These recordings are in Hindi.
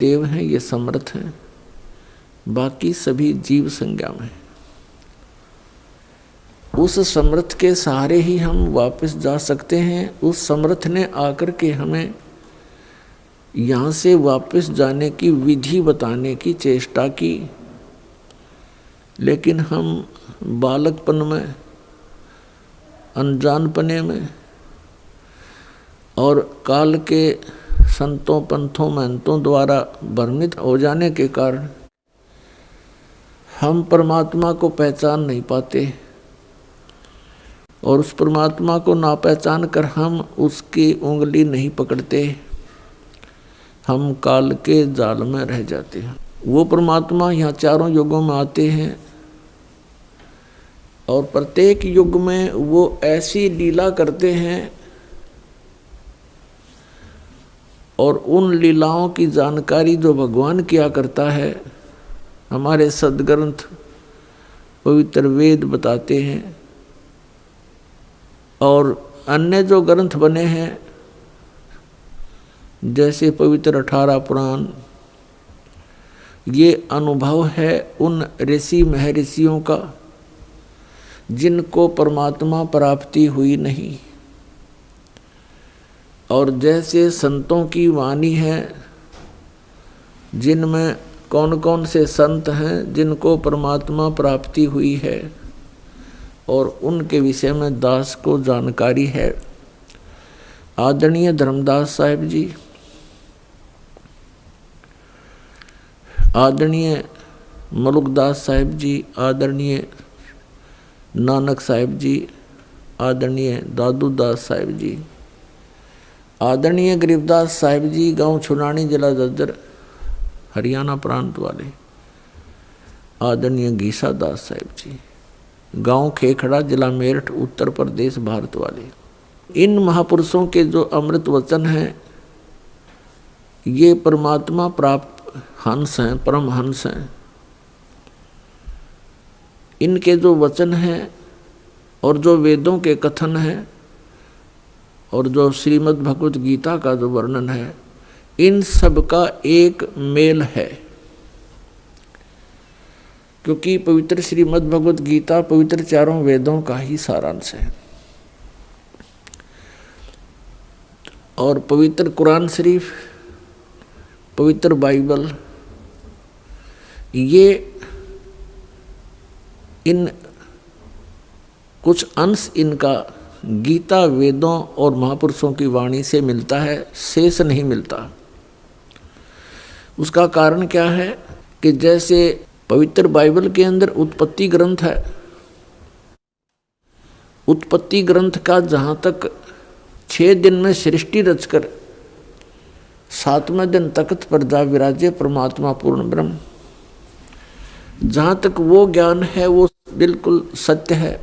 देव हैं, ये समर्थ हैं, बाकी सभी जीव संज्ञा में। उस समर्थ के सहारे ही हम वापस जा सकते हैं। उस समर्थ ने आकर के हमें यहाँ से वापस जाने की विधि बताने की चेष्टा की, लेकिन हम बालकपन में, अनजानपने में और काल के संतों, पंथों, महंतों द्वारा भ्रमित हो जाने के कारण हम परमात्मा को पहचान नहीं पाते, और उस परमात्मा को ना पहचान कर हम उसकी उंगली नहीं पकड़ते। हम काल के जाल में रह जाते हैं। वो परमात्मा यहाँ चारों युगों में आते हैं और प्रत्येक युग में वो ऐसी लीला करते हैं, और उन लीलाओं की जानकारी जो भगवान किया करता है हमारे सदग्रंथ, पवित्र वेद बताते हैं। और अन्य जो ग्रंथ बने हैं जैसे पवित्र 18 पुराण, ये अनुभव है उन ऋषि महर्षियों का जिनको परमात्मा प्राप्ति हुई नहीं। और जैसे संतों की वाणी है, जिनमें कौन कौन से संत हैं जिनको परमात्मा प्राप्ति हुई है और उनके विषय में दास को जानकारी है। आदरणीय धर्मदास साहिब जी, आदरणीय मलुकदास साहिब जी, आदरणीय नानक साहिब जी, आदरणीय दादूदास साहिब जी, आदरणीय गरीबदास साहिब जी, गांव छुनानी, जिला जज्जर, हरियाणा प्रांत वाले, आदरणीय गीसा दास साहिब जी, गांव खेखड़ा, जिला मेरठ, उत्तर प्रदेश, भारत वाले। इन महापुरुषों के जो अमृत वचन हैं ये परमात्मा प्राप्त हंस हैं, परम हंस हैं। इनके जो वचन हैं और जो वेदों के कथन हैं और जो श्रीमद् भगवत गीता का जो वर्णन है, इन सब का एक मेल है। क्योंकि पवित्र श्रीमद् भगवत गीता पवित्र चारों वेदों का ही सारांश है। और पवित्र कुरान शरीफ, पवित्र बाइबल, ये इन कुछ अंश इनका गीता, वेदों और महापुरुषों की वाणी से मिलता है, शेष नहीं मिलता। उसका कारण क्या है कि जैसे पवित्र बाइबल के अंदर उत्पत्ति ग्रंथ है, उत्पत्ति ग्रंथ का जहाँ तक 6 दिन में सृष्टि रचकर 7वें दिन तख्त पर जा विराजे परमात्मा पूर्ण ब्रह्म, जहाँ तक वो ज्ञान है वो बिल्कुल सत्य है।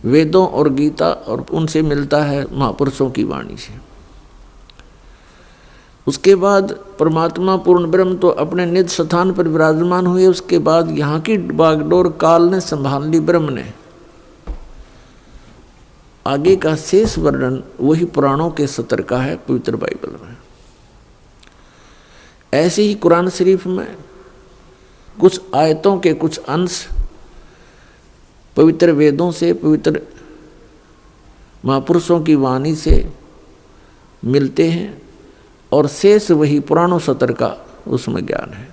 वेदों और गीता और उनसे मिलता है महापुरुषों की वाणी से। उसके बाद परमात्मा पूर्ण ब्रह्म तो अपने निज स्थान पर विराजमान हुए। उसके बाद यहाँ की बागडोर काल ने संभाल ली, ब्रह्म ने। आगे का शेष वर्णन वही पुराणों के सत्र का है पवित्र बाइबल में। ऐसे ही कुरान शरीफ में कुछ आयतों के कुछ अंश पवित्र वेदों से, पवित्र महापुरुषों की वाणी से मिलते हैं और शेष वही पुराणों सत्र का उसमें ज्ञान है।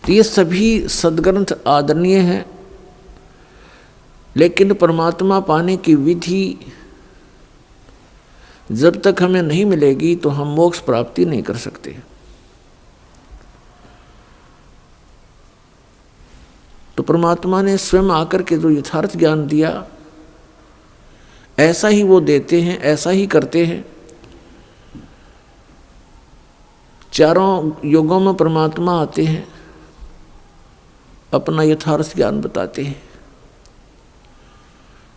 तो ये सभी सद्ग्रंथ आदरणीय हैं, लेकिन परमात्मा पाने की विधि जब तक हमें नहीं मिलेगी तो हम मोक्ष प्राप्ति नहीं कर सकते। तो परमात्मा ने स्वयं आकर के जो यथार्थ ज्ञान दिया ऐसा ही वो देते हैं, ऐसा ही करते हैं। चारों युगों में परमात्मा आते हैं, अपना यथार्थ ज्ञान बताते हैं।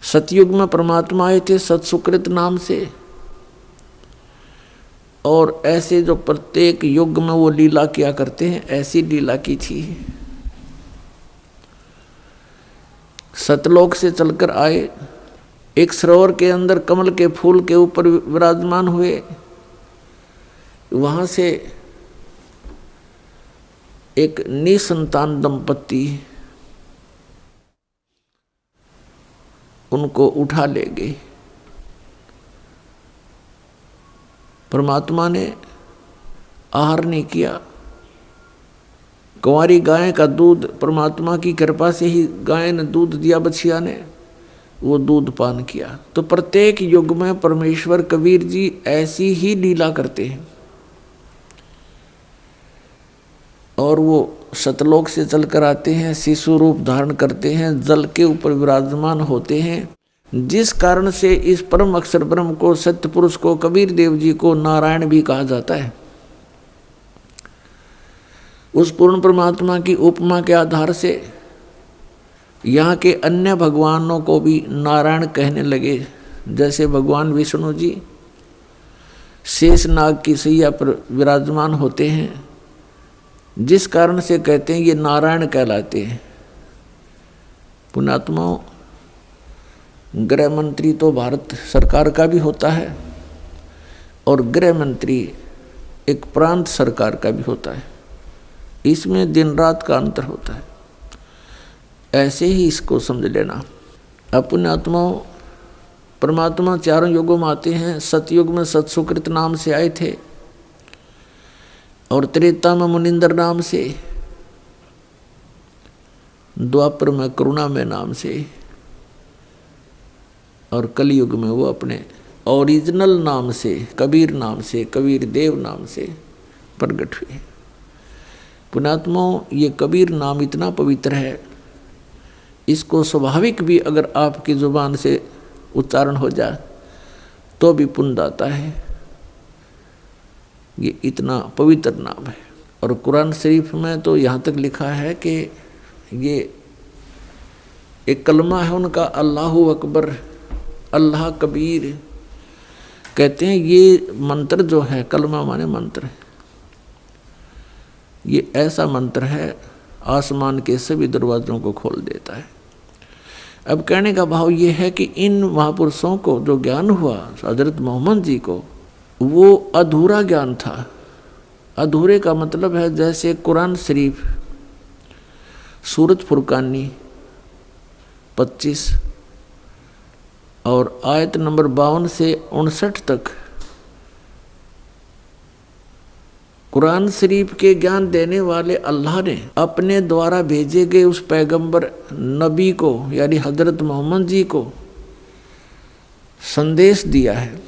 सतयुग में परमात्मा आए थे सत्सुकृत नाम से, और ऐसे जो प्रत्येक युग में वो लीला किया करते हैं, ऐसी लीला की थी। सतलोक से चलकर आए, एक सरोवर के अंदर कमल के फूल के ऊपर विराजमान हुए, वहाँ से एक निसंतान दंपत्ति उनको उठा ले गई। परमात्मा ने आहार नहीं किया। कुंवारी गाय का दूध परमात्मा की कृपा से ही गाय ने दूध दिया, बछिया ने वो दूध पान किया। तो प्रत्येक युग में परमेश्वर कबीर जी ऐसी ही लीला करते हैं और वो सतलोक से चलकर आते हैं, शिशु रूप धारण करते हैं, जल के ऊपर विराजमान होते हैं, जिस कारण से इस परम अक्षर ब्रह्म को, सत्य पुरुष को, कबीर देव जी को नारायण भी कहा जाता है। उस पूर्ण परमात्मा की उपमा के आधार से यहाँ के अन्य भगवानों को भी नारायण कहने लगे। जैसे भगवान विष्णु जी शेषनाग की सैया पर विराजमान होते हैं, जिस कारण से कहते हैं ये नारायण कहलाते हैं। पुण्यात्माओं, गृह मंत्री तो भारत सरकार का भी होता है और गृह मंत्री एक प्रांत सरकार का भी होता है। इसमें दिन रात का अंतर होता है। ऐसे ही इसको समझ लेना। अपने आत्माओं, परमात्मा चारों युगों में आते हैं। सतयुग में सत्सुकृत नाम से आए थे और त्रेता में मुनिंदर नाम से, द्वापर में करुणा में नाम से, और कलयुग में वो अपने ओरिजिनल नाम से, कबीर नाम से, कबीर देव नाम से प्रकट हुए। पुण्यात्माओं, ये कबीर नाम इतना पवित्र है, इसको स्वाभाविक भी अगर आपकी जुबान से उच्चारण हो जाए तो भी पुण्य आता है। ये इतना पवित्र नाम है। और कुरान शरीफ में तो यहाँ तक लिखा है कि ये एक कलमा है उनका, अल्लाहु अकबर, अल्लाह कबीर। कहते हैं ये मंत्र जो है, कलमा माने मंत्र, ये ऐसा मंत्र है आसमान के सभी दरवाज़ों को खोल देता है। अब कहने का भाव ये है कि इन महापुरुषों को जो ज्ञान हुआ हजरत मोहम्मद जी को, वो अधूरा ज्ञान था। अधूरे का मतलब है जैसे कुरान शरीफ सूरत फुरकानी 25 और आयत नंबर 52 से 59 तक कुरान शरीफ के ज्ञान देने वाले अल्लाह ने अपने द्वारा भेजे गए उस पैगंबर नबी को, यानी हजरत मोहम्मद जी को संदेश दिया है।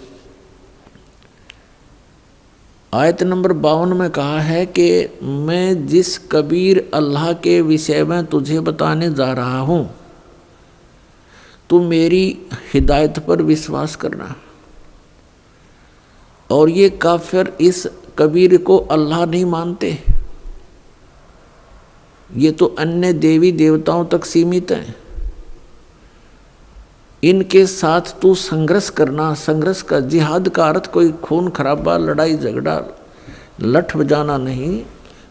आयत नंबर 52 में कहा है कि मैं जिस कबीर अल्लाह के विषय में तुझे बताने जा रहा हूँ, तू मेरी हिदायत पर विश्वास करना। और ये काफिर इस कबीर को अल्लाह नहीं मानते, ये तो अन्य देवी देवताओं तक सीमित हैं। इनके साथ तू संघर्ष करना। संघर्ष का, जिहाद का अर्थ कोई खून खराबा, लड़ाई झगड़ा, लठ बजाना नहीं।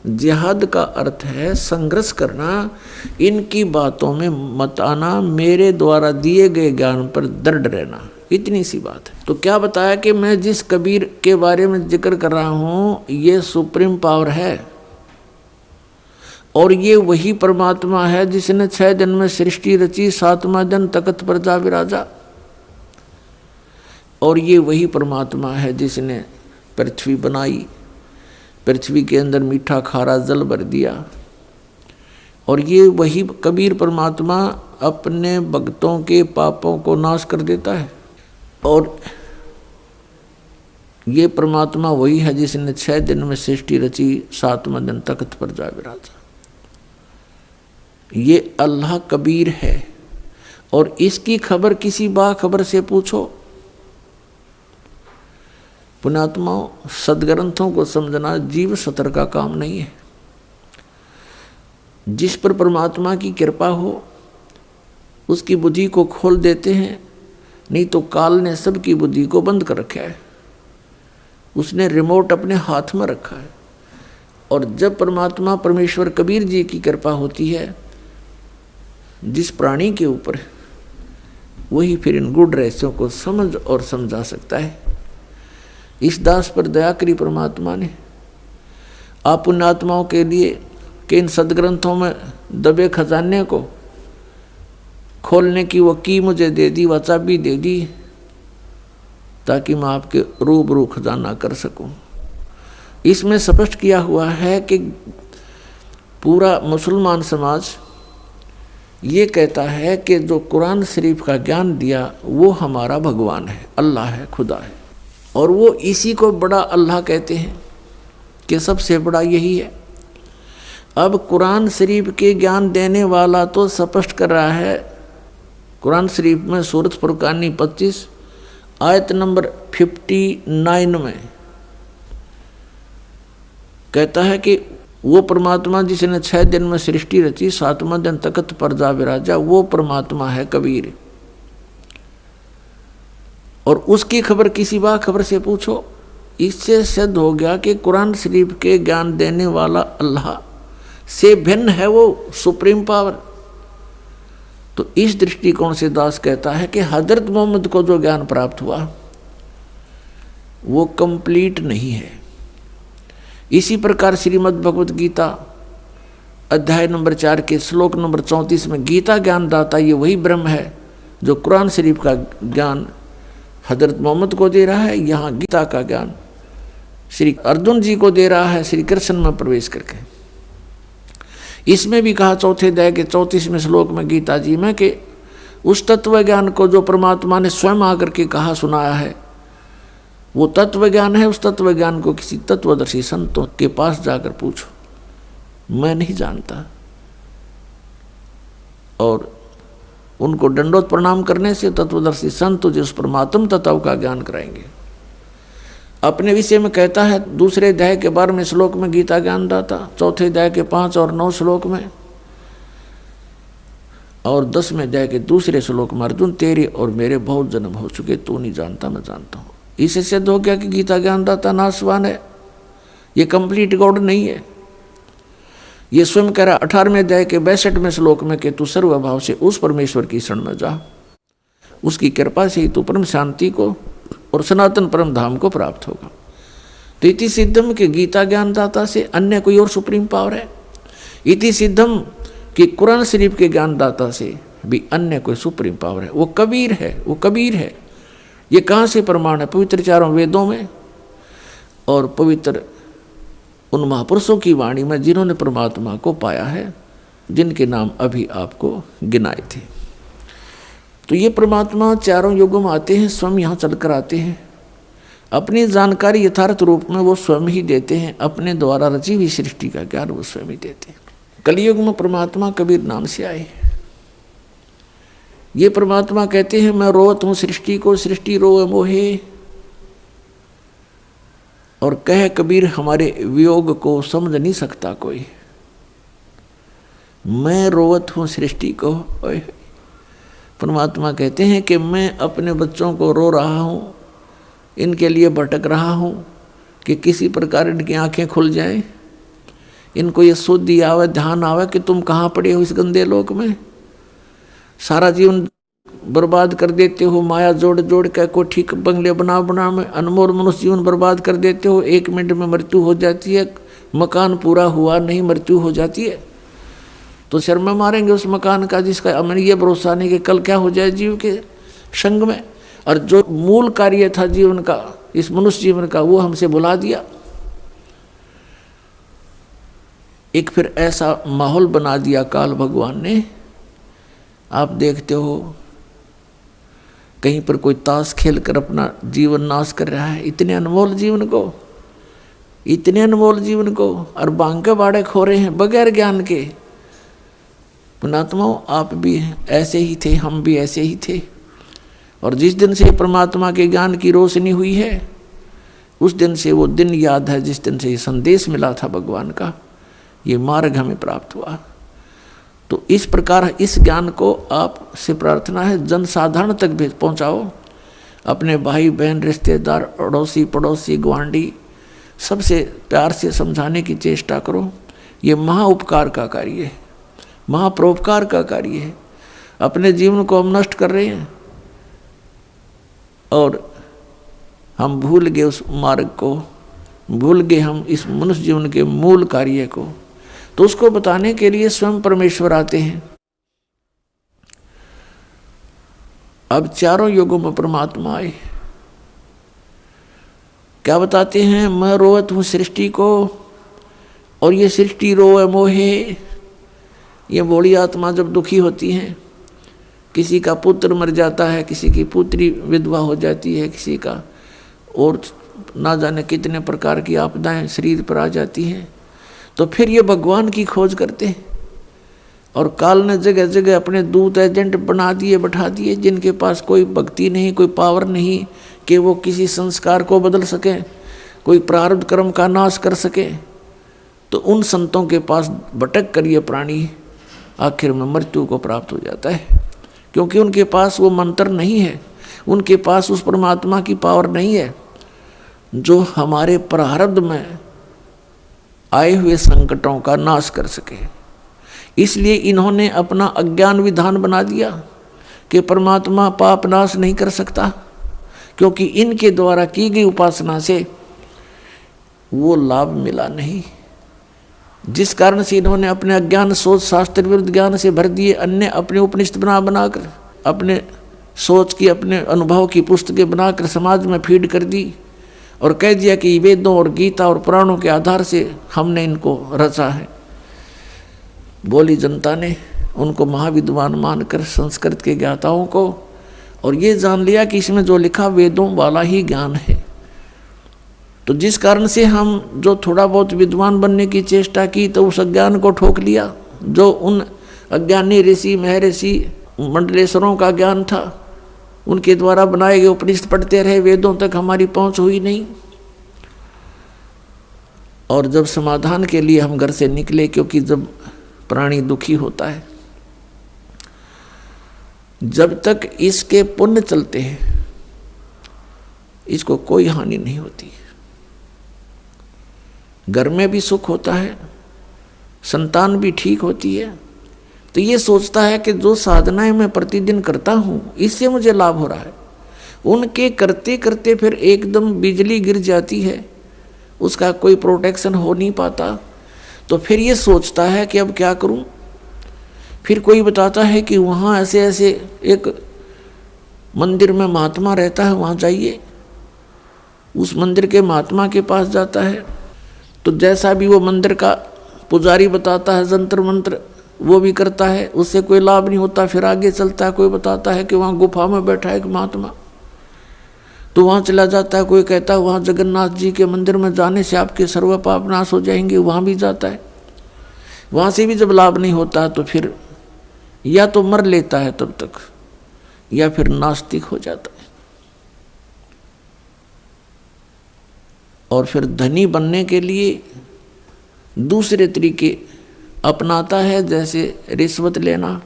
जिहाद का अर्थ है संघर्ष करना। इनकी बातों में मत आना, मेरे द्वारा दिए गए ज्ञान पर दृढ़ रहना। इतनी सी बात है। तो क्या बताया कि मैं जिस कबीर के बारे में जिक्र कर रहा हूँ, ये सुप्रीम पावर है और ये वही परमात्मा है जिसने 6 दिन में सृष्टि रची, 7वां दिन तख्त पर जा विराजा। और ये वही परमात्मा है जिसने पृथ्वी बनाई, पृथ्वी के अंदर मीठा खारा जल भर दिया। और ये वही कबीर परमात्मा अपने भक्तों के पापों को नाश कर देता है। और ये परमात्मा वही है जिसने 6 दिन में सृष्टि रची, 7वां दिन तख्त पर जा विराजा। ये अल्लाह कबीर है। और इसकी खबर किसी बाखबर से पूछो। पुण्यात्माओं, सदग्रंथों को समझना जीव सतर का काम नहीं है। जिस पर परमात्मा की कृपा हो उसकी बुद्धि को खोल देते हैं, नहीं तो काल ने सबकी बुद्धि को बंद कर रखा है। उसने रिमोट अपने हाथ में रखा है। और जब परमात्मा परमेश्वर कबीर जी की कृपा होती है जिस प्राणी के ऊपर, वही फिर इन गूढ़ रहस्यों को समझ और समझा सकता है। इस दास पर दया करी परमात्मा ने। आप पुण्यात्माओं के लिए कि इन सदग्रंथों में दबे खजाने को खोलने की वो की मुझे दे दी, वह चाबी दे दी, ताकि मैं आपके रूबरू खजाना कर सकूं। इसमें स्पष्ट किया हुआ है कि पूरा मुसलमान समाज ये कहता है कि जो कुरान शरीफ का ज्ञान दिया वो हमारा भगवान है, अल्लाह है, खुदा है, और वो इसी को बड़ा अल्लाह कहते हैं कि सबसे बड़ा यही है। अब कुरान शरीफ के ज्ञान देने वाला तो स्पष्ट कर रहा है कुरान शरीफ में सूरत फुरकानी 25 आयत नंबर 59 में कहता है कि वो परमात्मा जिसने 6 दिन में सृष्टि रची, 7वां दिन तख्त पर जा विराजा, वो परमात्मा है कबीर। और उसकी खबर किसी बाखबर से पूछो। इससे सिद्ध हो गया कि कुरान शरीफ के ज्ञान देने वाला अल्लाह से भिन्न है वो सुप्रीम पावर। तो इस दृष्टिकोण से दास कहता है कि हजरत मोहम्मद को जो ज्ञान प्राप्त हुआ वो कंप्लीट नहीं है। इसी प्रकार श्रीमद् भगवत गीता अध्याय नंबर 4 के श्लोक नंबर 34 में गीता ज्ञान दाता ये वही ब्रह्म है जो कुरान शरीफ का ज्ञान हजरत मोहम्मद को दे रहा है। यहाँ गीता का ज्ञान श्री अर्जुन जी को दे रहा है श्री कृष्ण में प्रवेश करके। इसमें भी कहा चौथे अध्याय के 34वें श्लोक में गीता जी में कि उस तत्व ज्ञान को जो परमात्मा ने स्वयं आकर के कहा सुनाया है वो तत्व ज्ञान है। उस तत्व ज्ञान को किसी तत्वदर्शी संतों के पास जाकर पूछो, मैं नहीं जानता। और उनको दंडोत प्रणाम करने से तत्वदर्शी संत तुझे उस परमात्म तत्व का ज्ञान कराएंगे। अपने विषय में कहता है दूसरे अध्याय के 12वें श्लोक में गीता ज्ञान दाता, चौथे अध्याय के 5 और 9 श्लोक में, और 10वें अध्याय के दूसरे श्लोक में अर्जुन तेरे और मेरे बहुत जन्म हो चुके, तू नहीं जानता मैं जानता हूँ। इसे सिद्ध हो गया कि गीता ज्ञान दाता नासवान है, ये कंप्लीट गॉड नहीं है। ये स्वयं कह रहा 18वें अध्याय के 62वें श्लोक में कि तू सर्वभाव से उस परमेश्वर की शरण में जा, उसकी कृपा से ही तू परम शांति को और सनातन परम धाम को प्राप्त होगा। तो इति सिद्धम के गीता ज्ञान दाता से अन्य कोई और सुप्रीम पावर है। इति सिद्धम कि कुरान शरीफ के ज्ञान दाता से भी अन्य कोई सुप्रीम पावर है, वो कबीर है, वो कबीर है। ये कहाँ से प्रमाण है? पवित्र चारों वेदों में और पवित्र उन महापुरुषों की वाणी में जिन्होंने परमात्मा को पाया है, जिनके नाम अभी आपको गिनाए थे। तो ये परमात्मा चारों युगों में आते हैं, स्वयं यहाँ चलकर आते हैं, अपनी जानकारी यथार्थ रूप में वो स्वयं ही देते हैं, अपने द्वारा रची हुई सृष्टि का ज्ञान वो स्वयं ही देते हैं। कलयुग में परमात्मा कबीर नाम से आए। ये परमात्मा कहते हैं मैं रोवत हूँ सृष्टि को, सृष्टि रोए मोहे, और कह कबीर हमारे वियोग को समझ नहीं सकता कोई। मैं रोवत हूँ सृष्टि को, परमात्मा कहते हैं कि मैं अपने बच्चों को रो रहा हूँ, इनके लिए भटक रहा हूँ कि किसी प्रकार इनकी आंखें खुल जाएं, इनको ये शुद्धि आवे, ध्यान आवे कि तुम कहाँ पड़े हो इस गंदे लोक में। सारा जीवन बर्बाद कर देते हो, माया जोड़ जोड़ के को ठीक बंगले बना बना में अनमोल मनुष्य जीवन बर्बाद कर देते हो। 1 मिनट में मृत्यु हो जाती है, मकान पूरा हुआ नहीं मृत्यु हो जाती है। तो शर्मा मारेंगे उस मकान का जिसका हमें ये भरोसा नहीं कि कल क्या हो जाए जीव के संग में। और जो मूल कार्य था जीवन का, इस मनुष्य जीवन का, वो हमसे भुला दिया। एक फिर ऐसा माहौल बना दिया काल भगवान ने। आप देखते हो कहीं पर कोई ताश खेल कर अपना जीवन नाश कर रहा है, इतने अनमोल जीवन को, इतने अनमोल जीवन को, और भांग के बाड़े खो रहे हैं बगैर ज्ञान के। पुणात्माओं आप भी ऐसे ही थे, हम भी ऐसे ही थे। और जिस दिन से परमात्मा के ज्ञान की रोशनी हुई है उस दिन से वो दिन याद है जिस दिन से ये संदेश मिला था भगवान का, ये मार्ग हमें प्राप्त हुआ। तो इस प्रकार इस ज्ञान को आपसे प्रार्थना है जनसाधारण तक भी पहुँचाओ। अपने भाई बहन रिश्तेदार अड़ोसी पड़ोसी गुआंढी सबसे प्यार से समझाने की चेष्टा करो। ये महाउपकार का कार्य है, महापरोपकार का कार्य है। अपने जीवन को हम नष्ट कर रहे हैं और हम भूल गए उस मार्ग को, भूल गए हम इस मनुष्य जीवन के मूल कार्य को। तो उसको बताने के लिए स्वयं परमेश्वर आते हैं। अब चारों युगों में परमात्मा आए, क्या बताते हैं? मैं रोवत हूँ सृष्टि को, और ये सृष्टि रोए मोहे। ये भोली आत्मा जब दुखी होती हैं, किसी का पुत्र मर जाता है, किसी की पुत्री विधवा हो जाती है, किसी का और ना जाने कितने प्रकार की आपदाएं शरीर पर आ जाती हैं, तो फिर ये भगवान की खोज करते हैं। और काल ने जगह जगह अपने दूत एजेंट बना दिए, बैठा दिए, जिनके पास कोई भक्ति नहीं, कोई पावर नहीं कि वो किसी संस्कार को बदल सके, कोई प्रारब्ध कर्म का नाश कर सके। तो उन संतों के पास भटक कर ये प्राणी आखिर में मृत्यु को प्राप्त हो जाता है, क्योंकि उनके पास वो मंत्र नहीं है, उनके पास उस परमात्मा की पावर नहीं है जो हमारे प्रारब्ध में आए हुए संकटों का नाश कर सके। इसलिए इन्होंने अपना अज्ञान विधान बना दिया कि परमात्मा पाप नाश नहीं कर सकता, क्योंकि इनके द्वारा की गई उपासना से वो लाभ मिला नहीं। जिस कारण से इन्होंने अपने अज्ञान सोच शास्त्र विरुद्ध ज्ञान से भर दिए, अन्य अपने उपनिषद बनाकर अपने सोच की, अपने अनुभव की पुस्तकें बनाकर समाज में फीड कर दी और कह दिया कि वेदों और गीता और पुराणों के आधार से हमने इनको रचा है। बोली जनता ने उनको महाविद्वान मानकर संस्कृत के ज्ञाताओं को, और ये जान लिया कि इसमें जो लिखा वेदों वाला ही ज्ञान है। तो जिस कारण से हम जो थोड़ा बहुत विद्वान बनने की चेष्टा की तो उस अज्ञान को ठोक लिया, जो उन अज्ञानी ऋषि महर्षि मंडलेश्वरों का ज्ञान था, उनके द्वारा बनाए गए उपनिषद पढ़ते रहे, वेदों तक हमारी पहुंच हुई नहीं। और जब समाधान के लिए हम घर से निकले, क्योंकि जब प्राणी दुखी होता है, जब तक इसके पुण्य चलते हैं इसको कोई हानि नहीं होती। घर में भी सुख होता है, संतान भी ठीक होती है, तो ये सोचता है कि जो साधनाएं मैं प्रतिदिन करता हूँ इससे मुझे लाभ हो रहा है। उनके करते करते फिर एकदम बिजली गिर जाती है, उसका कोई प्रोटेक्शन हो नहीं पाता, तो फिर ये सोचता है कि अब क्या करूँ। फिर कोई बताता है कि वहाँ ऐसे ऐसे एक मंदिर में महात्मा रहता है, वहाँ जाइए। उस मंदिर के महात्मा के पास जाता है, तो जैसा भी वो मंदिर का पुजारी बताता है जंतर मंत्र वो भी करता है, उससे कोई लाभ नहीं होता। फिर आगे चलता है, कोई बताता है कि वहाँ गुफा में बैठा है एक महात्मा, तो वहाँ चला जाता है। कोई कहता है वहाँ जगन्नाथ जी के मंदिर में जाने से आपके सर्व पाप नाश हो जाएंगे, वहाँ भी जाता है। वहाँ से भी जब लाभ नहीं होता तो फिर या तो मर लेता है तब तक, या फिर नास्तिक हो जाता है। और फिर धनी बनने के लिए दूसरे तरीके अपनाता है, जैसे रिश्वत लेना,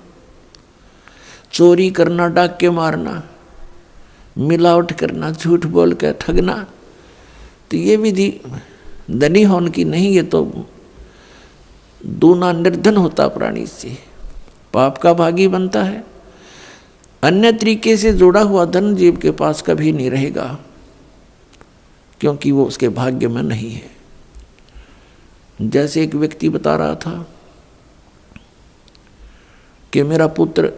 चोरी करना, डाके मारना, मिलावट करना, झूठ बोल कर ठगना। तो ये विधि धनी होने की नहीं, ये तो दूना निर्धन होता प्राणी से, पाप का भागी बनता है। अन्य तरीके से जुड़ा हुआ धन जीव के पास कभी नहीं रहेगा, क्योंकि वो उसके भाग्य में नहीं है। जैसे एक व्यक्ति बता रहा था कि मेरा पुत्र,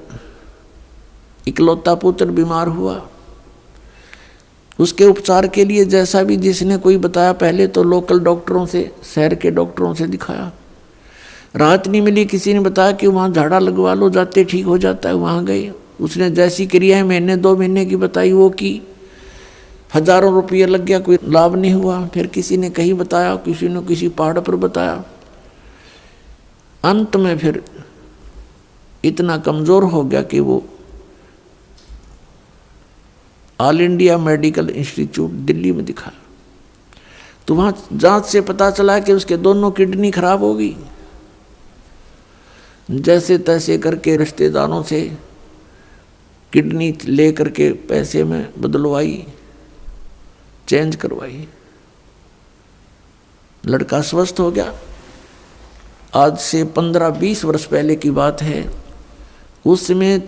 इकलौता पुत्र बीमार हुआ, उसके उपचार के लिए जैसा भी जिसने कोई बताया, पहले तो लोकल डॉक्टरों से, शहर के डॉक्टरों से दिखाया, राहत नहीं मिली। किसी ने बताया कि वहाँ झाड़ा लगवा लो, जाते ठीक हो जाता है, वहाँ गए, उसने जैसी क्रियाएं महीने 2 महीने की बताई वो की, हजारों रुपये लग गया, कोई लाभ नहीं हुआ। फिर किसी ने कहीं बताया, किसी ने किसी पहाड़ पर बताया। अंत में फिर इतना कमज़ोर हो गया कि वो all India medical institute Delhi में दिखाया, तो वहाँ जांच से पता चला कि उसके दोनों किडनी खराब हो गई। जैसे तैसे करके रिश्तेदारों से किडनी ले करके पैसे में बदलवाई, चेंज करवाई, लड़का स्वस्थ हो गया। आज से 15-20 वर्ष पहले की बात है। उस समय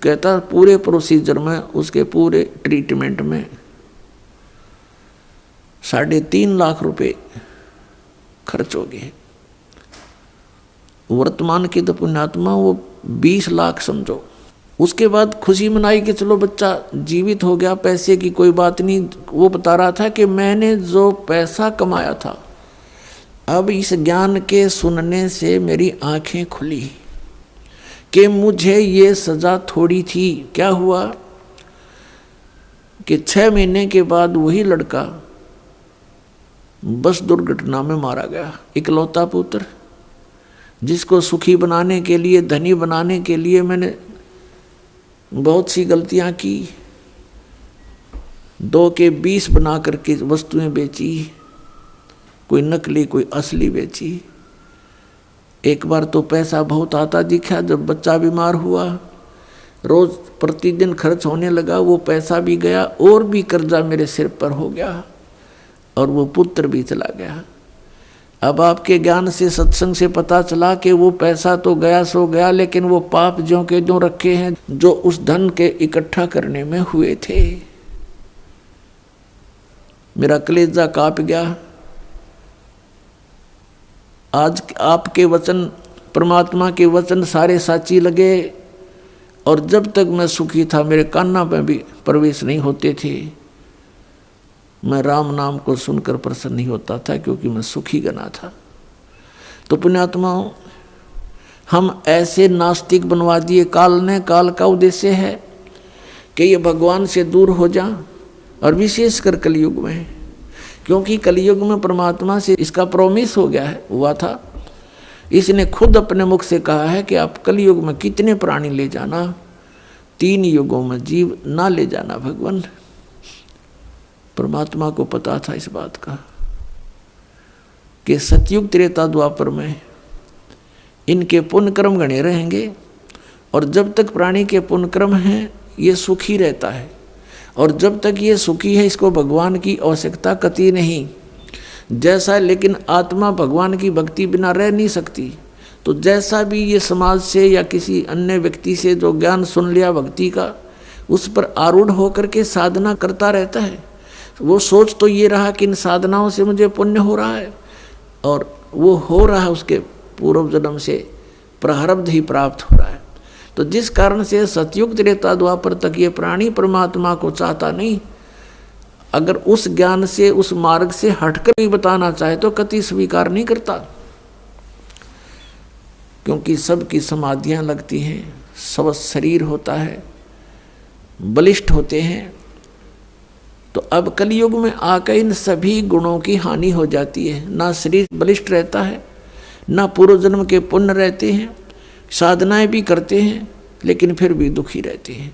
कहता पूरे प्रोसीजर में, उसके पूरे ट्रीटमेंट में 3.5 लाख रुपए खर्च हो गए। वर्तमान के तो पुण्यात्मा वो 20 लाख समझो। उसके बाद खुशी मनाई कि चलो बच्चा जीवित हो गया, पैसे की कोई बात नहीं। वो बता रहा था कि मैंने जो पैसा कमाया था, अब इस ज्ञान के सुनने से मेरी आंखें खुली कि मुझे ये सजा थोड़ी थी। क्या हुआ कि 6 महीने के बाद वही लड़का बस दुर्घटना में मारा गया। इकलौता पुत्र, जिसको सुखी बनाने के लिए, धनी बनाने के लिए मैंने बहुत सी गलतियां की। 2 के 20 बना करके वस्तुएं बेची, कोई नकली कोई असली बेची। एक बार तो पैसा बहुत आता दिखा, जब बच्चा बीमार हुआ, रोज प्रतिदिन खर्च होने लगा, वो पैसा भी गया और भी कर्जा मेरे सिर पर हो गया और वो पुत्र भी चला गया। अब आपके ज्ञान से, सत्संग से पता चला कि वो पैसा तो गया सो गया, लेकिन वो पाप ज्यों के ज्यों रखे हैं जो उस धन के इकट्ठा करने में हुए थे। मेरा कलेजा कांप गया। आज आपके वचन, परमात्मा के वचन सारे साची लगे, और जब तक मैं सुखी था मेरे कान्ना में भी प्रवेश नहीं होते थे। मैं राम नाम को सुनकर प्रसन्न नहीं होता था, क्योंकि मैं सुखी गना था। तो पुण्यात्माओं, हम ऐसे नास्तिक बनवा दिए काल ने। काल का उद्देश्य है कि ये भगवान से दूर हो जाएं, और विशेषकर कलयुग में, क्योंकि कलयुग में परमात्मा से इसका प्रॉमिस हो गया है, हुआ था। इसने खुद अपने मुख से कहा है कि आप कलयुग में कितने प्राणी ले जाना, 3 युगों में जीव ना ले जाना। भगवान परमात्मा को पता था इस बात का कि सतयुग त्रेता द्वापर में इनके पुण्य कर्म गणे रहेंगे, और जब तक प्राणी के पुण्य कर्म हैं ये सुखी रहता है, और जब तक ये सुखी है इसको भगवान की आवश्यकता कतई नहीं। जैसा, लेकिन आत्मा भगवान की भक्ति बिना रह नहीं सकती। तो जैसा भी ये समाज से या किसी अन्य व्यक्ति से जो ज्ञान सुन लिया भक्ति का, उस पर आरूढ़ होकर के साधना करता रहता है। वो सोच तो ये रहा कि इन साधनाओं से मुझे पुण्य हो रहा है, और वो हो रहा है उसके पूर्व जन्म से प्रारब्ध ही प्राप्त हो रहा है। तो जिस कारण से सतयुग त्रेता द्वापर तक ये प्राणी परमात्मा को चाहता नहीं। अगर उस ज्ञान से, उस मार्ग से हटकर भी बताना चाहे तो कति स्वीकार नहीं करता, क्योंकि सबकी समाधियां लगती हैं, सब शरीर होता है, बलिष्ठ होते हैं। तो अब कलयुग में आकर इन सभी गुणों की हानि हो जाती है। ना शरीर बलिष्ठ रहता है, ना पूर्व जन्म के पुण्य रहते हैं, साधनाएं भी करते हैं लेकिन फिर भी दुखी रहते हैं।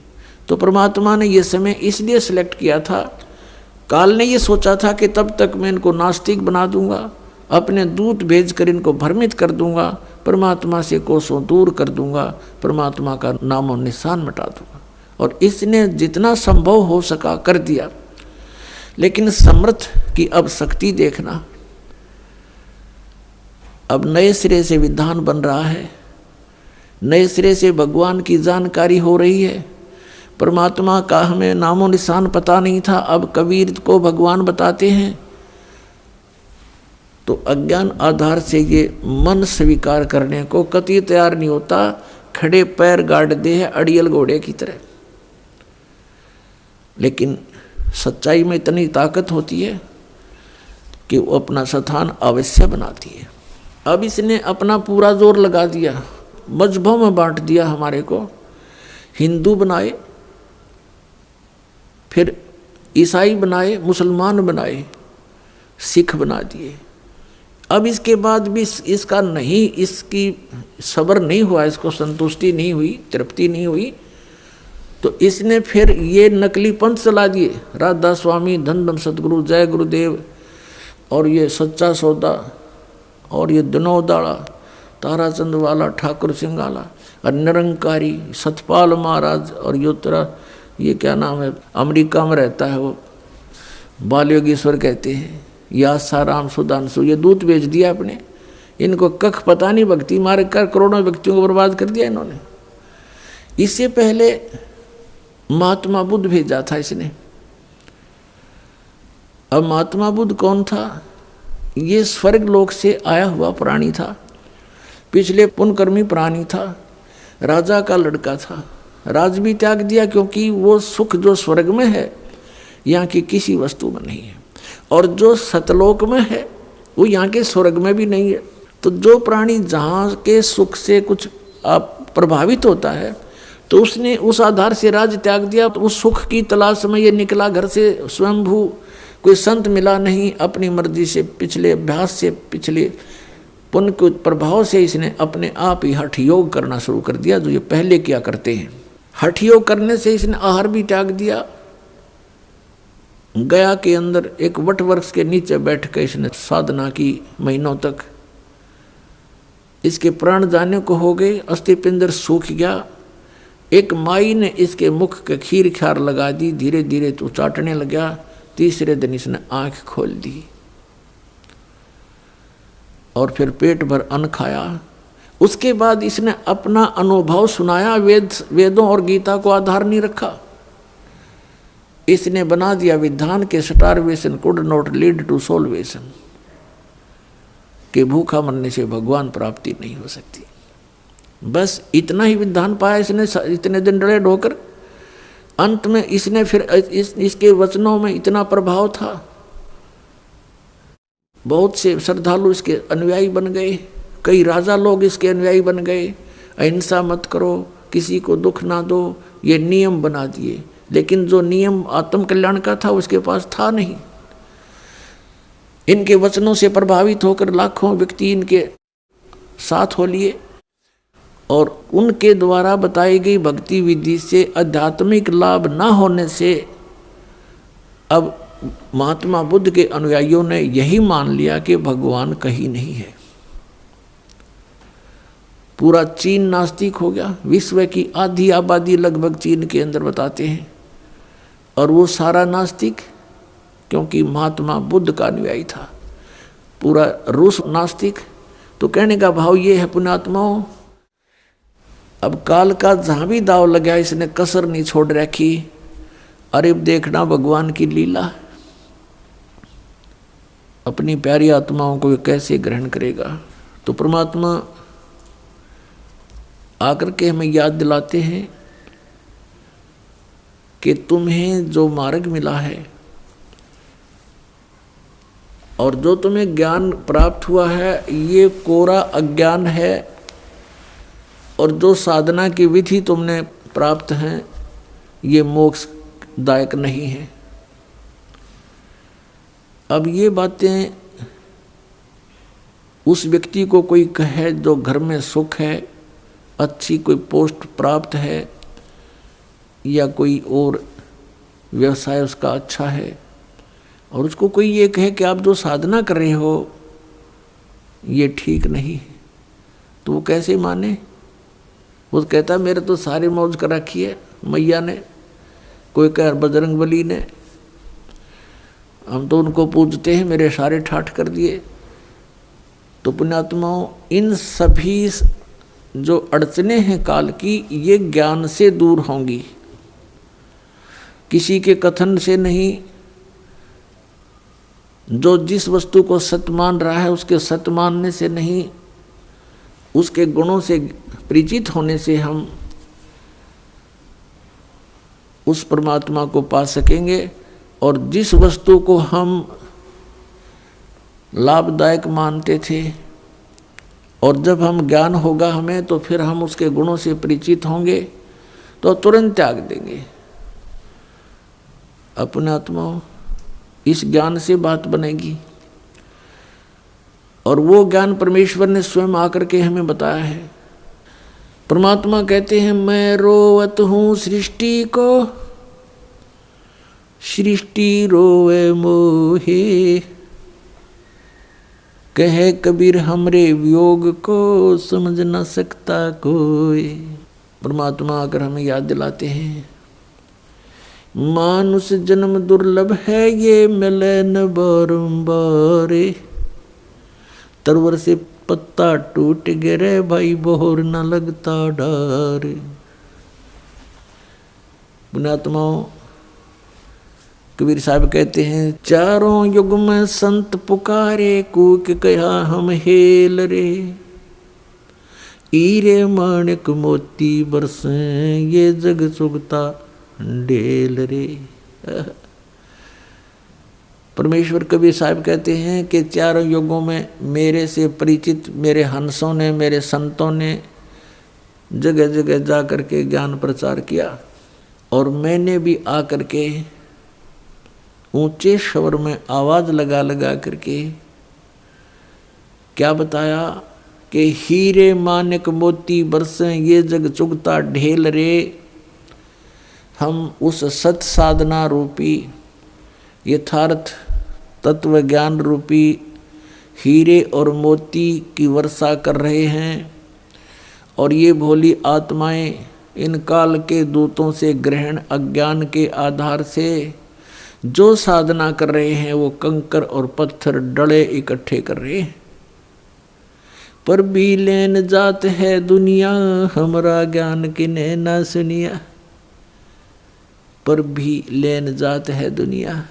तो परमात्मा ने यह समय इसलिए सिलेक्ट किया था। काल ने ये सोचा था कि तब तक मैं इनको नास्तिक बना दूंगा, अपने दूत भेजकर इनको भ्रमित कर दूंगा, परमात्मा से कोसों दूर कर दूंगा, परमात्मा का नामो निशान मिटा दूंगा। और इसने जितना संभव हो सका कर दिया। लेकिन समर्थ की अब शक्ति देखना, अब नए सिरे से विधान बन रहा है, नए सिरे से भगवान की जानकारी हो रही है। परमात्मा का हमें नामो निशान पता नहीं था, अब कबीर को भगवान बताते हैं। तो अज्ञान आधार से ये मन स्वीकार करने को कतई तैयार नहीं होता, खड़े पैर गाड़ दे है अड़ियल घोड़े की तरह। लेकिन सच्चाई में इतनी ताकत होती है कि वो अपना स्थान अवश्य बनाती है। अब इसने अपना पूरा जोर लगा दिया, मजहबों में बांट दिया हमारे को, हिंदू बनाए, फिर ईसाई बनाए, मुसलमान बनाए, सिख बना दिए। अब इसके बाद भी इसका नहीं, इसकी सब्र नहीं हुआ, इसको संतुष्टि नहीं हुई, तृप्ति नहीं हुई, तो इसने फिर ये नकली पंथ चला दिए। राधा स्वामी, धन धन सतगुरु, जय गुरुदेव, और ये सच्चा सौदा, और ये दिनोदाड़ा, ताराचंद वाला, ठाकुर सिंगाला, और निरंकारी सतपाल महाराज, और योत्रा, ये क्या नाम है, अमेरिका में रहता है वो, बाल योगेश्वर कहते हैं, या साराम सुधांशु, ये दूत भेज दिया अपने। इनको कख पता नहीं, भक्ति मार कर करोड़ों व्यक्तियों को बर्बाद कर दिया इन्होंने। इससे पहले महात्मा बुद्ध भेजा था इसने, अब महात्मा बुद्ध कौन था? ये स्वर्ग लोक से आया हुआ प्राणी था, पिछले पुण्यकर्मी प्राणी था, राजा का लड़का था। राज भी त्याग दिया क्योंकि वो सुख जो स्वर्ग में है यहाँ की किसी वस्तु में नहीं है, और जो सतलोक में है वो यहाँ के स्वर्ग में भी नहीं है। तो जो प्राणी जहाँ के सुख से कुछ प्रभावित होता है तो उसने उस आधार से राज त्याग दिया। तो उस सुख की तलाश में ये निकला घर से स्वयंभू, कोई संत मिला नहीं, अपनी मर्जी से पिछले अभ्यास से पिछले पुण्य के प्रभाव से इसने अपने आप ही हठ योग करना शुरू कर दिया, जो ये पहले किया करते हैं। हठ योग करने से इसने आहार भी त्याग दिया। गया के अंदर एक वट वृक्ष के नीचे बैठ कर इसने साधना की महीनों तक। इसके प्राण जाने को हो गए, अस्थि पिंजर सूख गया। एक माई ने इसके मुख के खीर खार लगा दी, धीरे धीरे तो चाटने लगा। तीसरे दिन इसने आंख खोल दी और फिर पेट भर अन्न खाया। उसके बाद इसने अपना अनुभव सुनाया। वेदों और गीता को आधार नहीं रखा, इसने बना दिया विधान के starvation could not lead to salvation, कि भूखा मरने से भगवान प्राप्ति नहीं हो सकती। बस इतना ही विधान पाया इसने इतने दिन डरे ढोकर। अंत में इसने फिर इसके वचनों में इतना प्रभाव था, बहुत से श्रद्धालु इसके अनुयायी बन गए, कई राजा लोग इसके अनुयायी बन गए। अहिंसा मत करो, किसी को दुख ना दो, ये नियम बना दिए। लेकिन जो नियम आत्म कल्याण का था उसके पास था नहीं। इनके वचनों से प्रभावित होकर लाखों व्यक्ति इनके साथ हो लिए, और उनके द्वारा बताई गई भक्ति विधि से आध्यात्मिक लाभ न होने से अब महात्मा बुद्ध के अनुयायियों ने यही मान लिया कि भगवान कहीं नहीं है। पूरा चीन नास्तिक हो गया। विश्व की आधी आबादी लगभग चीन के अंदर बताते हैं, और वो सारा नास्तिक, क्योंकि महात्मा बुद्ध का अनुयायी था। पूरा रूस नास्तिक। तो कहने का भाव ये है पुण्यात्माओं, अब काल का जहाँ भी दाव लगा इसने कसर नहीं छोड़ रखी। अरे देखना भगवान की लीला, अपनी प्यारी आत्माओं को कैसे ग्रहण करेगा। तो परमात्मा आकर के हमें याद दिलाते हैं कि तुम्हें जो मार्ग मिला है और जो तुम्हें ज्ञान प्राप्त हुआ है ये कोरा अज्ञान है, और जो साधना की विधि तुमने प्राप्त है ये मोक्षदायक नहीं है। अब ये बातें उस व्यक्ति को कोई कहे जो घर में सुख है, अच्छी कोई पोस्ट प्राप्त है, या कोई और व्यवसाय उसका अच्छा है, और उसको कोई ये कहे कि आप जो साधना कर रहे हो ये ठीक नहीं है, तो वो कैसे माने? वो कहता मेरे तो सारी मौज कर रखी है मैया ने, कोई कह बजरंग बली ने, हम तो उनको पूजते हैं, मेरे सारे ठाठ कर दिए। तो पुण्यात्माओं, इन सभी जो अड़चने हैं काल की, ये ज्ञान से दूर होंगी, किसी के कथन से नहीं। जो जिस वस्तु को सत्य मान रहा है उसके सत्य मानने से नहीं, उसके गुणों से परिचित होने से हम उस परमात्मा को पा सकेंगे। और जिस वस्तु को हम लाभदायक मानते थे, और जब हम ज्ञान होगा हमें, तो फिर हम उसके गुणों से परिचित होंगे तो तुरंत त्याग देंगे। अपने आत्माओं, इस ज्ञान से बात बनेगी, और वो ज्ञान परमेश्वर ने स्वयं आकर के हमें बताया है। परमात्मा कहते हैं मैं रोवत हूँ सृष्टि को, सृष्टि रोवे मोहे, कहे कबीर हमरे वियोग को समझ न सकता कोई। परमात्मा आकर हमें याद दिलाते हैं मानुष जन्म दुर्लभ है ये मिले न बारंबार, तरवर से पत्ता टूट गिरे भाई बोहर न लगता डार। पुण्यात्माओं, कबीर साहब कहते हैं, चारों युग में संत पुकारे, कूक कहा हम हेल रे, हीरे माणिक मोती बरसे, ये जग चुगता ढेल रे। परमेश्वर कबीर साहब कहते हैं कि चारों युगों में मेरे से परिचित मेरे हंसों ने, मेरे संतों ने जगह जगह जा कर के ज्ञान प्रचार किया, और मैंने भी आकर के ऊंचे स्वर में आवाज लगा लगा करके क्या बताया कि हीरे मानिक मोती बरसे, ये जग चुगता ढेल रे। हम उस सत साधना रूपी यथार्थ तत्व ज्ञान रूपी हीरे और मोती की वर्षा कर रहे हैं, और ये भोली आत्माएं इन काल के दूतों से ग्रहण अज्ञान के आधार से जो साधना कर रहे हैं वो कंकर और पत्थर डले इकट्ठे कर रहे हैं। पर भी लेन जात है दुनिया, हमरा ज्ञान किने ना सुनिया। पर भी लेन जात है दुनिया।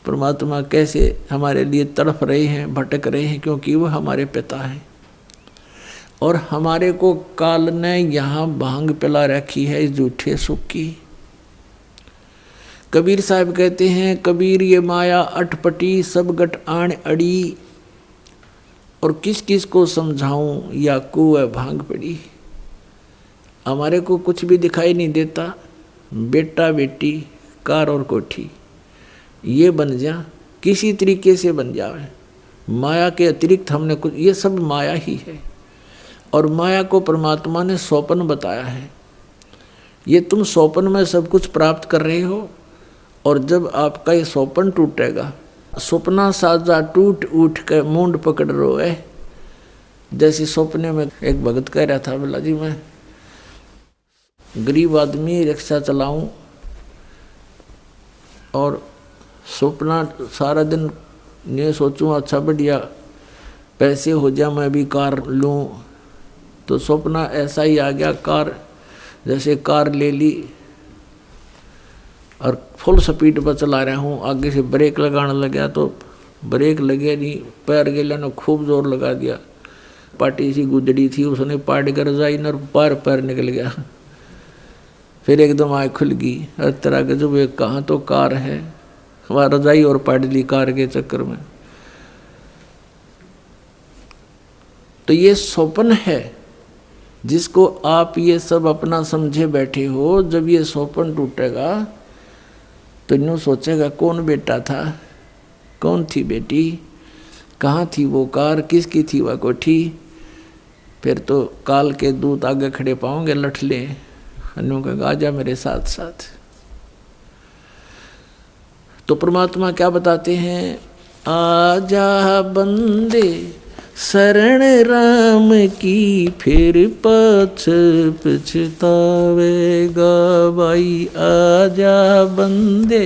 परमात्मा कैसे हमारे लिए तड़प रहे हैं, भटक रहे हैं, क्योंकि वो हमारे पिता हैं, और हमारे को काल ने यहाँ भांग पिला रखी है इस झूठे सुख की। कबीर साहब कहते हैं, कबीर ये माया अटपटी, सब गट आण अड़ी, और किस किस को समझाऊं, या कुएं भांग पड़ी। हमारे को कुछ भी दिखाई नहीं देता, बेटा बेटी कार और कोठी ये बन जा, किसी तरीके से बन जावे। माया के अतिरिक्त हमने कुछ, ये सब माया ही है, और माया को परमात्मा ने स्वप्न बताया है। ये तुम स्वप्न में सब कुछ प्राप्त कर रहे हो, और जब आपका ये स्वप्न टूटेगा, सपना साजा टूट उठ के मूंड पकड़ रोए। जैसे सपने में एक भगत कह रहा था, बोला जी मैं गरीब आदमी रिक्शा चलाऊं, और सपना सारा दिन ये सोचूं अच्छा बढ़िया पैसे हो जाए मैं भी कार लूं, तो सपना ऐसा ही आ गया। कार जैसे कार ले ली और फुल स्पीड पर चला रहा हूँ, आगे से ब्रेक लगाने लगा तो ब्रेक लगे नहीं, पैर गेले ने खूब जोर लगा दिया। पार्टी सी गुजरी थी, उसने पार्टी कर जाई न पैर पैर निकल गया। फिर एकदम आँख खुल गई, हर तरह के जो एक कहाँ तो कार है, हमारा रजाई और पाट ली कार के चक्कर में। तो ये स्वप्न है जिसको आप ये सब अपना समझे बैठे हो। जब ये स्वप्न टूटेगा तो यूँ सोचेगा कौन बेटा था, कौन थी बेटी, कहाँ थी वो कार, किसकी थी वह कोठी। फिर तो काल के दूत आगे खड़े पाओगे लठले, अन्यों का आजा मेरे साथ साथ। तो परमात्मा क्या बताते हैं, आजा बंदे शरण राम की, फिर पछ पछतावेगा भाई। आजा बंदे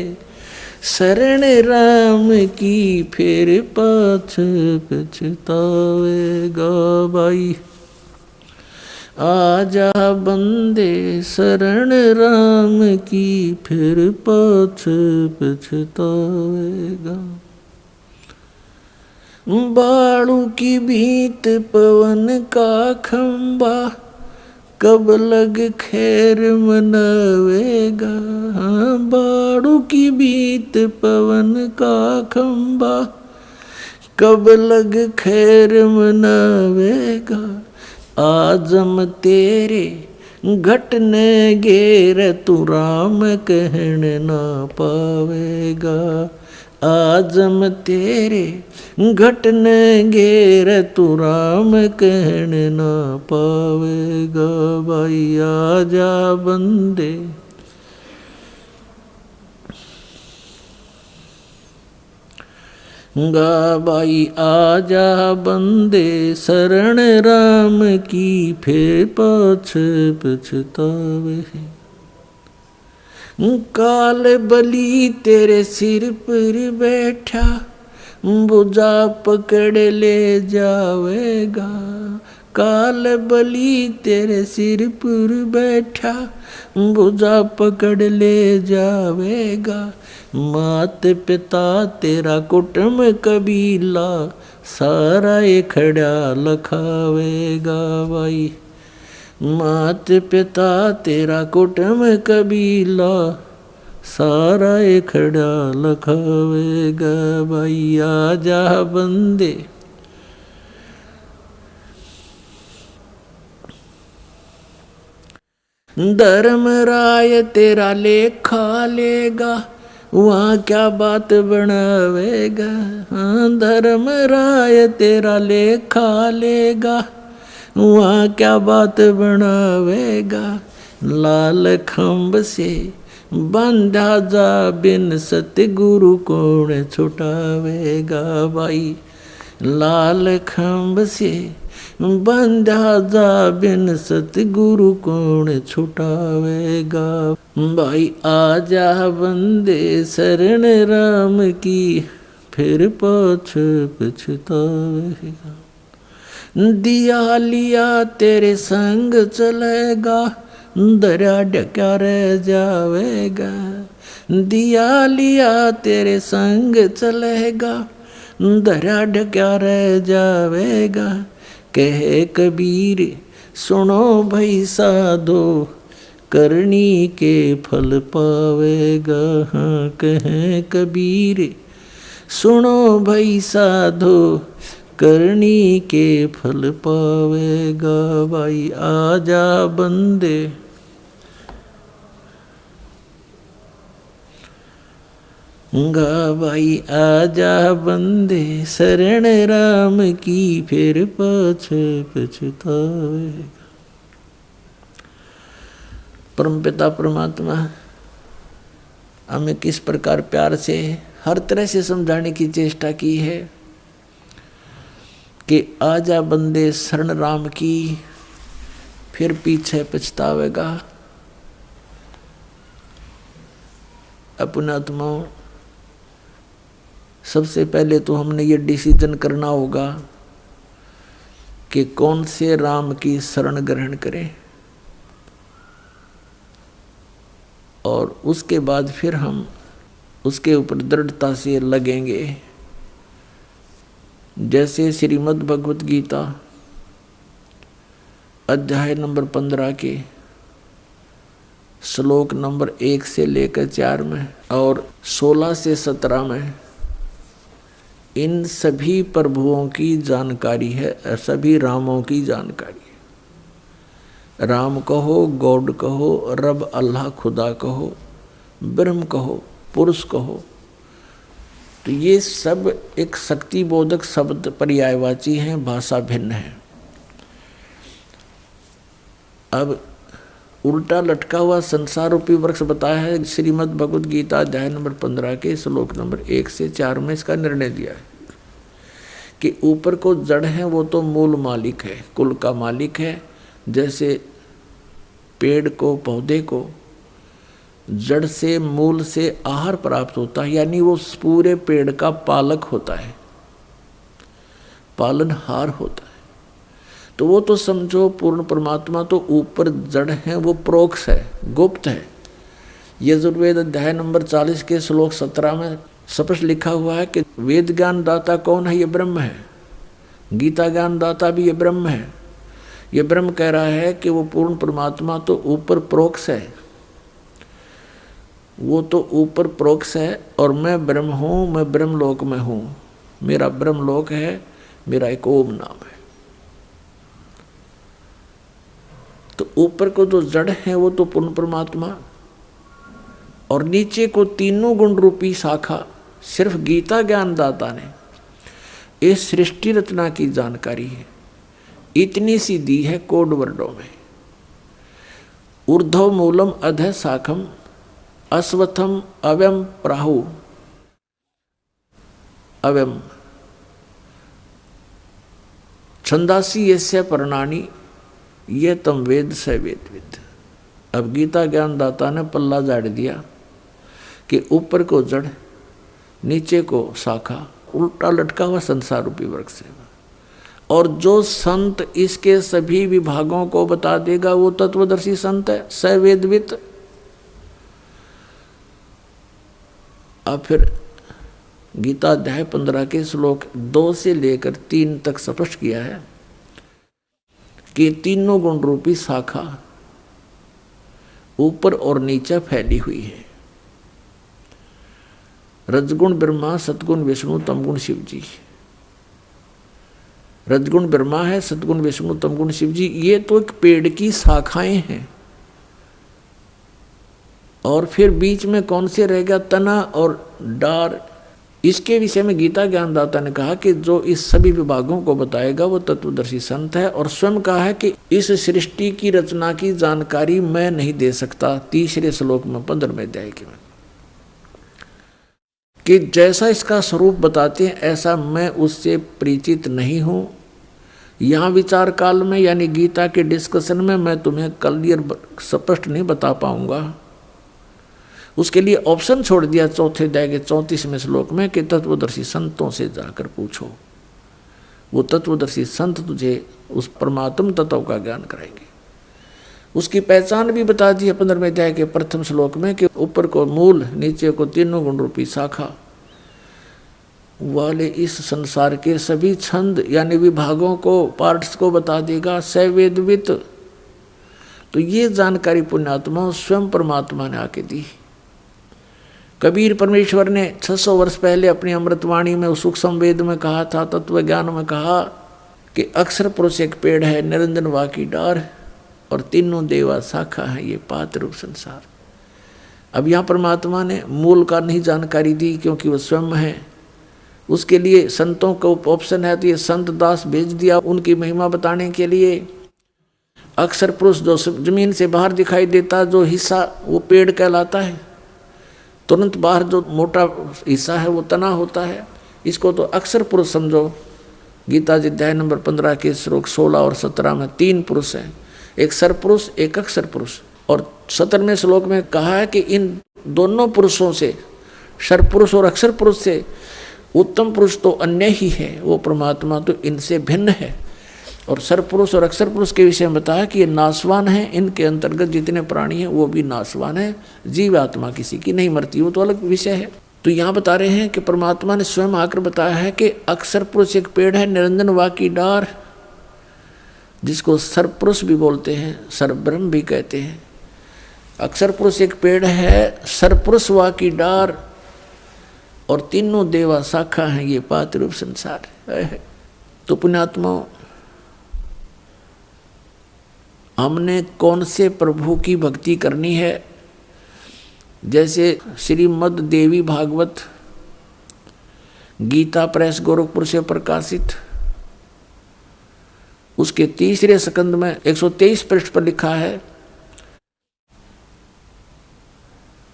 शरण राम की, फिर पछ पछतावेगा भाई। आजा बंदे शरण राम की, फिर पछ पछतावेगा। बाड़ू की भीत पवन का खंबा, कब लग खैर मनावेगा। बाड़ू की भीत पवन का खंबा, कब लग खैर मनावेगा। आजम तेरे घटने घेर, तू राम कहन ना पावेगा। आजम तेरे घटने घेर, तू राम कहन ना पावेगा भाई। आजा बंदे गा भाई, आजा बंदे शरण राम की, फिर पछ पछतावे। काल बली तेरे सिर पर बैठा, बुझा पकड़ ले जावेगा। काल बलि तेरे सिर पर बैठा, भुजा पकड़ ले जावेगा। मात पिता तेरा कुटुंब कबीला, सारा खड़ा लखावेगा भाई। मात पिता तेरा कुटुंब कबीला, सारा खड़ा लखावेगा भाई। आजा बंदे धर्मराय तेरा लेखा लेगा, वहाँ क्या बात बनावेगा। हाँ धर्मराय तेरा लेखा लेगा, वहाँ क्या बात बनावेगा। लाल खम्भ से बंधा जा बिन सतगुरु कौन छुटावेगा भाई। लाल खम्भ से बंधा जा बिन सतगुरु कौन छुटावेगा भाई। आजा बंदे शरण राम की, फिर पछतावेगा। दिया लिया तेरे संग चलेगा, दरिया ढक्या रह जावेगा। दिया लिया तेरे संग चलेगा, दरिया ढक्या रह जावेगा। कहे कबीर सुनो भाई साधो, करनी के फल पावेगा। हाँ कहे कबीर सुनो भाई साधो, करनी के फल पावेगा भाई। आजा बंदे गा भाई, आजा बंदे शरण राम की, फिर पछतावेगा। परमपिता परमात्मा हमें किस प्रकार प्यार से हर तरह से समझाने की चेष्टा की है कि आजा बंदे शरण राम की, फिर पीछे पछतावेगा। अपने आत्माओं, सबसे पहले तो हमने ये डिसीजन करना होगा कि कौन से राम की शरण ग्रहण करें, और उसके बाद फिर हम उसके ऊपर दृढ़ता से लगेंगे। जैसे श्रीमद् भगवत गीता अध्याय नंबर 15 के श्लोक नंबर 1 से लेकर 4 में और 16 से 17 में इन सभी प्रभुओं की जानकारी है, सभी रामों की जानकारी है। राम कहो, गॉड कहो, रब अल्लाह खुदा कहो, ब्रह्म कहो, पुरुष कहो, तो ये सब एक शक्ति बोधक शब्द पर्यायवाची हैं, भाषा भिन्न है। अब उल्टा लटका हुआ संसार रूपी वृक्ष बताया है श्रीमद् भगवद गीता अध्याय नंबर 15 के श्लोक नंबर 1 से 4 में। इसका निर्णय दिया है कि ऊपर को जड़ है वो तो मूल मालिक है, कुल का मालिक है। जैसे पेड़ को, पौधे को जड़ से, मूल से आहार प्राप्त होता है, यानी वो पूरे पेड़ का पालक होता है, पालनहार होता है। तो वो तो समझो पूर्ण परमात्मा तो ऊपर जड़ है, वो प्रोक्ष है, गुप्त है। यजुर्वेद अध्याय नंबर 40 के श्लोक 17 में स्पष्ट लिखा हुआ है कि वेद ज्ञान दाता कौन है? ये ब्रह्म है। गीता ज्ञान दाता भी ये ब्रह्म है। ये ब्रह्म कह रहा है कि वो पूर्ण परमात्मा तो ऊपर प्रोक्ष है, वो तो ऊपर प्रोक्ष है, और मैं ब्रह्म हूँ, मैं ब्रह्मलोक में हूँ, मेरा ब्रह्मलोक है, मेरा एक ओम नाम है। तो ऊपर को जो जड़ है वो तो पूर्ण परमात्मा, और नीचे को तीनों गुण रूपी शाखा सिर्फ गीता ज्ञान दाता ने इस सृष्टि रचना की जानकारी है, इतनी सी दी है कोड वर्डों में। ऊर्ध्व मूलम अधः शाखम अश्वत्थम अव्यम प्राहु अव्यम छंदासी यस्य पर्णानि ये तम वेद स वेदविद। अब गीता ज्ञान दाता ने पल्ला झाड़ दिया कि ऊपर को जड़, नीचे को शाखा, उल्टा लटका हुआ संसार रूपी वृक्ष है। और जो संत इसके सभी विभागों को बता देगा वो तत्वदर्शी संत है, सवेदवित। अब फिर गीता अध्याय 15 के श्लोक 2 से लेकर 3 तक स्पष्ट किया है कि तीनों गुण रूपी शाखा ऊपर और नीचे फैली हुई है। रजगुण ब्रह्मा, सतगुण विष्णु, तमगुण शिव जी। रजगुण ब्रह्मा है, सतगुण विष्णु, तमगुण शिव जी। ये तो एक पेड़ की शाखाएं हैं। और फिर बीच में कौन से रह गया? तना और डार। इसके विषय में गीता ज्ञानदाता ने कहा कि जो इस सभी विभागों को बताएगा वो तत्वदर्शी संत है। और स्वयं कहा है कि इस सृष्टि की रचना की जानकारी मैं नहीं दे सकता, 3 श्लोक में 15वें अध्याय के में, कि जैसा इसका स्वरूप बताते हैं ऐसा मैं उससे परिचित नहीं हूं। यहाँ विचार काल में यानी गीता के डिस्कशन में मैं तुम्हें क्लियर स्पष्ट नहीं बता पाऊंगा। उसके लिए ऑप्शन छोड़ दिया 4थे अध्याय के 34वें श्लोक में कि तत्वदर्शी संतों से जाकर पूछो, वो तत्वदर्शी संत तुझे उस परमात्म तत्व का ज्ञान कराएंगे। उसकी पहचान भी बता दी है 15वें अध्याय के प्रथम श्लोक में कि ऊपर को मूल, नीचे को तीनों गुण रूपी शाखा वाले इस संसार के सभी छंद यानी विभागों को, पार्ट्स को बता देगा, सवेदवित। तो ये जानकारी पुण्यात्मा स्वयं परमात्मा ने आके दी। कबीर परमेश्वर ने 600 वर्ष पहले अपनी अमृतवाणी में सूक्ष्म वेद में कहा था, तत्व ज्ञान में कहा कि अक्षर पुरुष एक पेड़ है, निरंजन वा की डार, और तीनों देवा शाखा है ये पात्र रूप संसार। अब यहाँ परमात्मा ने मूल का नहीं जानकारी दी क्योंकि वो स्वयं है। उसके लिए संतों का ऑप्शन है, तो ये संत दास भेज दिया उनकी महिमा बताने के लिए। अक्षर पुरुष जो जमीन से बाहर दिखाई देता जो हिस्सा वो पेड़ कहलाता है, तुरंत बाहर जो मोटा हिस्सा है वो तना होता है। इसको तो अक्षर पुरुष समझो। गीता जी अध्याय नंबर 15 के श्लोक 16 और 17 में 3 पुरुष हैं, एक सरपुरुष एक अक्षर पुरुष। और 17वें श्लोक में कहा है कि इन दोनों पुरुषों से, सरपुरुष और अक्षर पुरुष से उत्तम पुरुष तो अन्य ही है, वो परमात्मा तो इनसे भिन्न है। और सरपुरुष और अक्षर पुरुष के विषय में बताया कि ये नाशवान है, इनके अंतर्गत जितने प्राणी हैं वो भी नाशवान है, जीव आत्मा किसी की नहीं मरती, वो तो अलग विषय है। तो यहाँ बता रहे हैं कि परमात्मा ने स्वयं आकर बताया है कि अक्षर पुरुष एक पेड़ है, निरंजन वा की डार, जिसको सरपुरुष भी बोलते हैं, सरब्रह्म भी कहते हैं। अक्षर पुरुष एक पेड़ है, सरपुरुष वा की डार, और तीनों देवा शाखा हैं ये पात्र रूप संसार है। तो पुण्यात्मा, हमने कौन से प्रभु की भक्ति करनी है? जैसे श्रीमद् देवी भागवत गीता प्रेस गोरखपुर से प्रकाशित, उसके 3 स्कंद में 123 पृष्ठ पर लिखा है,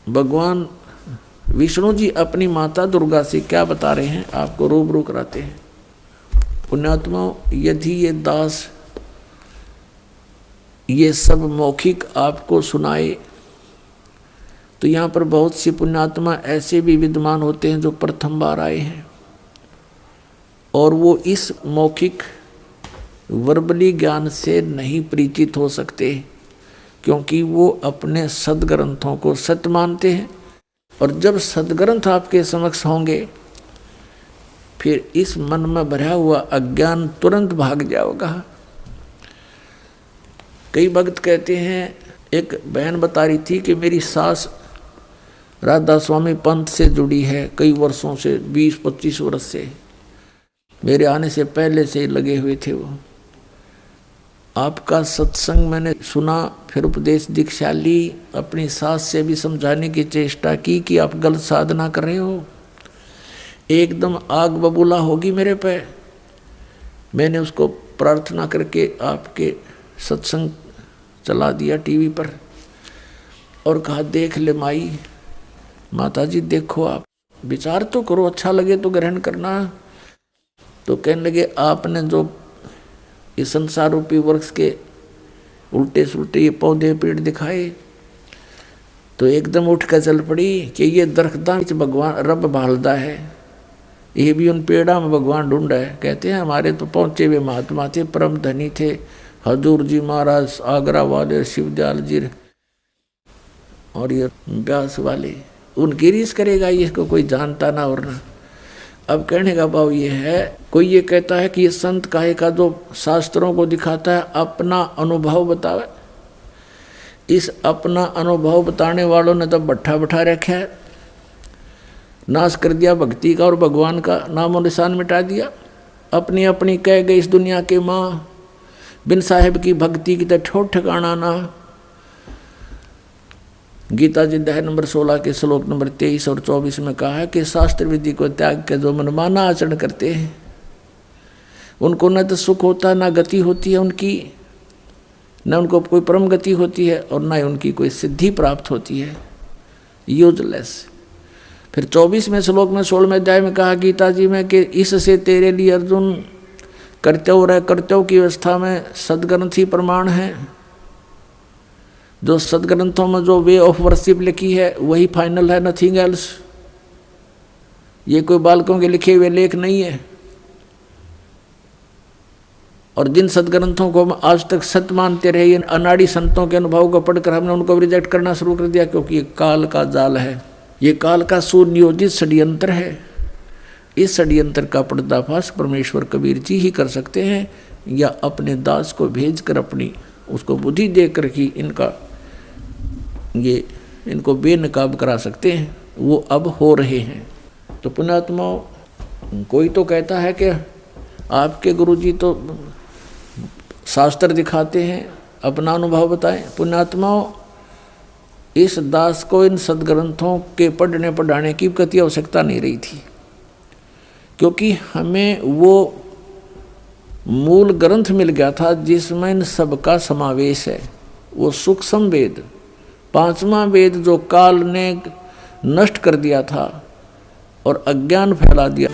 भगवान विष्णु जी अपनी माता दुर्गा से क्या बता रहे हैं, आपको रूबरू कराते हैं। पुण्यात्मा, यदि ये दास ये सब मौखिक आपको सुनाए तो यहाँ पर बहुत सी पुण्यात्मा ऐसे भी विद्यमान होते हैं जो प्रथम बार आए हैं और वो इस मौखिक वर्बली ज्ञान से नहीं परिचित हो सकते, क्योंकि वो अपने सदग्रंथों को सत्य मानते हैं। और जब सदग्रंथ आपके समक्ष होंगे फिर इस मन में भरा हुआ अज्ञान तुरंत भाग जाएगा। कई भक्त कहते हैं, एक बहन बता रही थी कि मेरी सास राधा स्वामी पंथ से जुड़ी है कई वर्षों से, 20-25 वर्ष से, मेरे आने से पहले से लगे हुए थे वो। आपका सत्संग मैंने सुना, फिर उपदेश दीक्षा ली, अपनी सास से भी समझाने की चेष्टा की कि आप गलत साधना कर रहे हो, एकदम आग बबूला होगी मेरे पे। मैंने उसको प्रार्थना करके आपके सत्संग चला दिया टीवी पर और कहा, देख ले माई, माता जी देखो, आप विचार तो करो, अच्छा लगे तो ग्रहण करना। तो कहने लगे, आपने जो इस संसार रूपी वृक्ष के उल्टे सुलटे ये पौधे पेड़ दिखाए, तो एकदम उठ कर चल पड़ी कि ये दरख्तां विच भगवान रब भालदा है, ये भी उन पेड़ा में भगवान ढूंढा है। कहते हैं हमारे तो पहुँचे हुए महात्मा थे, परम धनी थे, हजूर जी महाराज, आगरा वाले, शिवदयाल जी और ये व्यास वाले, उनकी रीस करेगा ये को कोई जानता ना और ना। अब कहने का भाव ये है, कोई ये कहता है कि ये संत काहे का जो शास्त्रों को दिखाता है अपना अनुभव बतावे। इस अपना अनुभव बताने वालों ने तो भट्ठा बैठा रखा है, नाश कर दिया भक्ति का और भगवान का नामो निशान मिटा दिया। अपनी अपनी कह गई इस दुनिया के माँ, बिन साहेब की भक्ति की तो ठोठ ठिकाना ना। गीता जी अध्याय नंबर 16 के श्लोक नंबर 23 और 24 में कहा है कि शास्त्र विधि को त्याग के जो मनमाना आचरण करते हैं उनको न तो सुख होता, ना गति होती है उनकी, न उनको कोई परम गति होती है और न ही उनकी कोई सिद्धि प्राप्त होती है, यूजलेस। फिर 24वें श्लोक में 16वें अध्याय में कहा गीता जी में कि इससे तेरे लिए अर्जुन कर्तव्य की व्यवस्था में सदग्रंथ ही प्रमाण है। जो सदग्रंथों में जो वे ऑफ वर्शिप लिखी है वही फाइनल है, नथिंग एल्स। ये कोई बालकों के लिखे हुए लेख नहीं है। और जिन सदग्रंथों को हम आज तक सत्य मानते रहे, अनाड़ी संतों के अनुभव को पढ़कर हमने उनको रिजेक्ट करना शुरू कर दिया, क्योंकि ये काल का जाल है, ये काल का सुनियोजित षड्यंत्र है। इस षड्यंत्र का पर्दाफाश परमेश्वर कबीर जी ही कर सकते हैं, या अपने दास को भेजकर अपनी उसको बुद्धि देकर कि इनको बेनकाब करा सकते हैं। वो अब हो रहे हैं। तो पुण्यात्माओं, कोई तो कहता है कि आपके गुरुजी तो शास्त्र दिखाते हैं, अपना अनुभव बताएं। पुण्यात्माओं, इस दास को इन सदग्रंथों के पढ़ने पढ़ाने की कति आवश्यकता नहीं रही थी, क्योंकि हमें वो मूल ग्रंथ मिल गया था जिसमें इन सबका समावेश है। वो सूक्ष्म वेद, 5वां वेद जो काल ने नष्ट कर दिया था और अज्ञान फैला दिया।